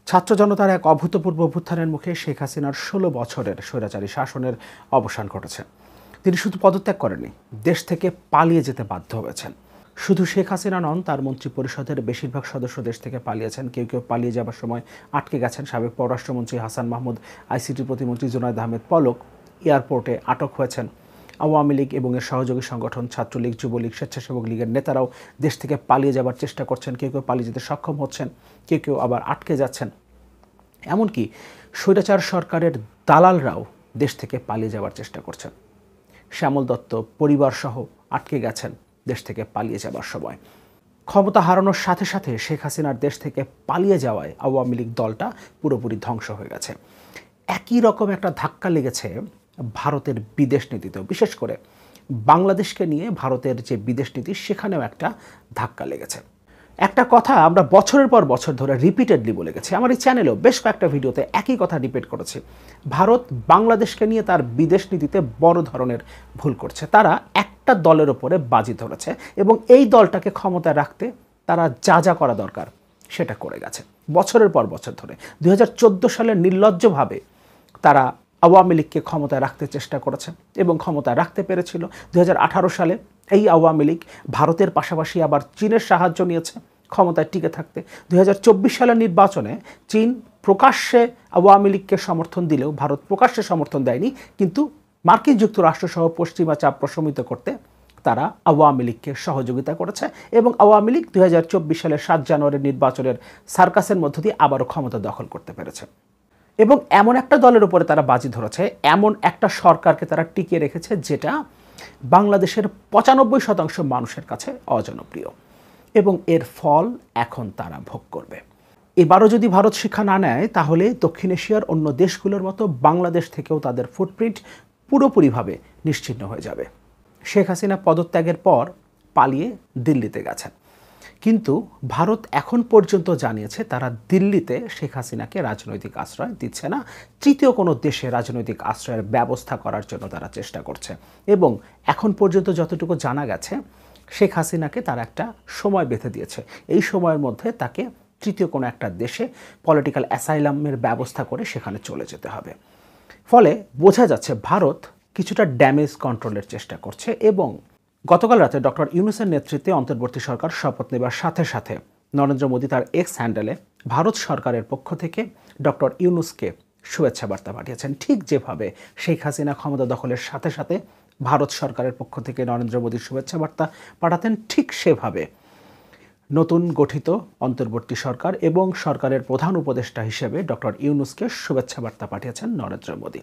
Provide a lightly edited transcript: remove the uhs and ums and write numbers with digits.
ছাত্র জনতার এক অভূতপূর্ব অভ্যুত্থানের মুখে শেখ হাসিনার ১৬ বছরের স্বৈরাচারী শাসনের অবসান ঘটেছে। তিনি শুধু পদত্যাগ করেননি, দেশ থেকে পালিয়ে যেতে বাধ্য হয়েছেন। শুধু শেখ হাসিনা নন, তার মন্ত্রী পরিষদের বেশিরভাগ সদস্য দেশ থেকে পালিয়েছেন। কেউ কেউ পালিয়ে যাবার সময় আটকে গেছেন। সাবেক পররাষ্ট্রমন্ত্রী হাসান মাহমুদ, আইসিটি প্রতিমন্ত্রী জুনায়েদ আহমেদ পলক এয়ারপোর্টে আটক হয়েছেন। আওয়ামী লীগ এবং এর সহযোগী সংগঠন ছাত্রলীগ, যুবলীগ, স্বেচ্ছাসেবক লীগের নেতারাও দেশ থেকে পালিয়ে যাবার চেষ্টা করছেন। কেউ কেউ পালিয়ে যেতে সক্ষম হচ্ছেন, কেউ কেউ আবার আটকে যাচ্ছেন। এমনকি স্বৈরাচার সরকারের দালালরাও দেশ থেকে পালিয়ে যাওয়ার চেষ্টা করছেন। শ্যামল দত্ত পরিবারসহ আটকে গেছেন দেশ থেকে পালিয়ে যাবার সময়। ক্ষমতা হারানোর সাথে সাথে শেখ হাসিনার দেশ থেকে পালিয়ে যাওয়ায় আওয়ামী লীগ দলটা পুরোপুরি ধ্বংস হয়ে গেছে। একই রকম একটা ধাক্কা লেগেছে ভারতের বিদেশ নীতিতেও, বিশেষ করে বাংলাদেশকে নিয়ে ভারতের যে বিদেশ নীতি, সেখানেও একটা ধাক্কা লেগেছে। একটা কথা আমরা বছরের পর বছর ধরে রিপিটেডলি বলে গেছি, আমার এই চ্যানেলেও বেশ কয়েকটা ভিডিওতে একই কথা রিপিট করেছি। ভারত বাংলাদেশকে নিয়ে তার বিদেশ নীতিতে বড় ধরনের ভুল করছে। তারা একটা দলের ওপরে বাজি ধরেছে এবং এই দলটাকে ক্ষমতায় রাখতে তারা যা যা করা দরকার সেটা করে গেছে বছরের পর বছর ধরে। 2014 সালে নির্লজ্জভাবে তারা আওয়ামী লীগকে ক্ষমতায় রাখতে চেষ্টা করেছে এবং ক্ষমতায় রাখতে পেরেছিল। 2018 সালে এই আওয়ামী লীগ ভারতের পাশাপাশি আবার চীনের সাহায্য নিয়েছে ক্ষমতায় টিকে থাকতে। 2024 সালের নির্বাচনে চীন প্রকাশ্যে আওয়ামী লীগকে সমর্থন দিলেও ভারত প্রকাশ্যে সমর্থন দেয়নি, কিন্তু মার্কিন যুক্তরাষ্ট্রসহ পশ্চিমা চাপ প্রশমিত করতে তারা আওয়ামী লীগকে সহযোগিতা করেছে এবং আওয়ামী লীগ 2024 সালের 7 জানুয়ারির নির্বাচনের সার্কাসের মধ্য দিয়ে আবারও ক্ষমতা দখল করতে পেরেছে। এবং এমন একটা দলের উপরে তারা বাজি ধরেছে, এমন একটা সরকারকে তারা টিকিয়ে রেখেছে যেটা বাংলাদেশের 95% মানুষের কাছে অজনপ্রিয়, এবং এর ফল এখন তারা ভোগ করবে। এবারও যদি ভারত শিক্ষা না নেয়, তাহলে দক্ষিণ এশিয়ার অন্য দেশগুলোর মতো বাংলাদেশ থেকেও তাদের ফুটপ্রিন্ট পুরোপুরিভাবে নিশ্চিহ্ন হয়ে যাবে। শেখ হাসিনা পদত্যাগের পর পালিয়ে দিল্লিতে গেছেন, কিন্তু ভারত এখন পর্যন্ত জানিয়েছে তারা দিল্লিতে শেখ হাসিনাকে রাজনৈতিক আশ্রয় দিচ্ছে না। তৃতীয় কোনো দেশে রাজনৈতিক আশ্রয়ের ব্যবস্থা করার জন্য তারা চেষ্টা করছে এবং এখন পর্যন্ত যতটুকু জানা গেছে, শেখ হাসিনাকে তারা একটা সময় বেঁধে দিয়েছে। এই সময়ের মধ্যে তাকে তৃতীয় কোনো একটা দেশে পলিটিক্যাল অ্যাসাইলামের ব্যবস্থা করে সেখানে চলে যেতে হবে। ফলে বোঝা যাচ্ছে ভারত কিছুটা ড্যামেজ কন্ট্রোলের চেষ্টা করছে। এবং গতকাল রাতে ডক্টর ইউনূসের নেতৃত্বে অন্তর্বর্তী সরকার শপথ নেবার সাথে সাথে নরেন্দ্র মোদী তার এক্স হ্যান্ডেলে ভারত সরকারের পক্ষ থেকে ডক্টর ইউনূসকে শুভেচ্ছা বার্তা পাঠিয়েছেন। ঠিক যেভাবে শেখ হাসিনা ক্ষমতা দখলের সাথে সাথে ভারত সরকারের পক্ষ থেকে নরেন্দ্র মোদীর শুভেচ্ছা বার্তা পাঠাতেন, ঠিক সেভাবে নতুন গঠিত অন্তর্বর্তী সরকার এবং সরকারের প্রধান উপদেষ্টা হিসেবে ডক্টর ইউনূসকে শুভেচ্ছা বার্তা পাঠিয়েছেন নরেন্দ্র মোদী।